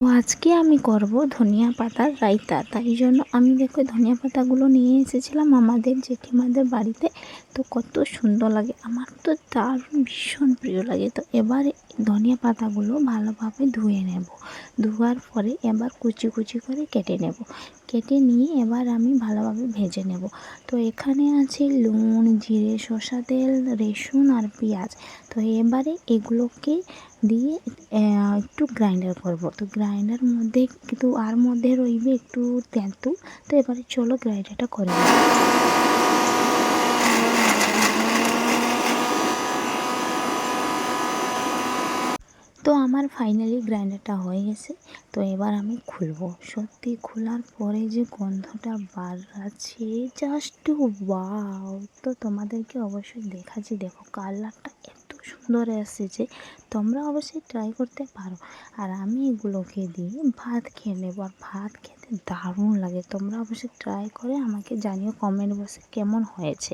তো আজকে আমি করব ধনিয়া পাতার রায়তা। তাই জন্য আমি দেখো ধনিয়া পাতাগুলো নিয়ে এসেছিলাম আমাদের জেঠিমাদের বাড়িতে। তো কত সুন্দর লাগে, আমার তো দারুণ ভীষণ প্রিয় লাগে। তো এবারে ধনিয়া পাতাগুলো ভালোভাবে ধুয়ে নেব। ধোয়ার পরে এবার কুচি কুচি করে কেটে নেব। কেটে নিয়ে এবার আমি ভালোভাবে ভেজে নেব। তো এখানে আছে নুন, জিরে, সর্ষে তেল, রসুন আর পেঁয়াজ। তো এবারে এগুলোকে দিয়ে একটু গ্রাইন্ডার করব। তো গ্রাইন্ডার মধ্যে কিন্তু আর মধ্যে রইবে একটু তেঁতুল। তো এবারে চলো গ্রাইন্ডারটা করে নিই। তো আমার ফাইনালি গ্রাইন্ডারটা হয়ে গেছে। তো এবার আমি খুলবো। সত্যি খোলার পরে যে গন্ধটা বার আছে, জাস্ট ওয়াও! তো তোমাদেরকে অবশ্যই দেখাচ্ছি, দেখো কালারটা এত সুন্দর এসেছে। তোমরা অবশ্যই ট্রাই করতে পারো। আর আমি এগুলোকে দিয়ে ভাত খেয়ে নেবো, আর ভাত খেতে দারুণ লাগে। তোমরা অবশ্যই ট্রাই করে আমাকে জানিও কমেন্ট বক্সে কেমন হয়েছে।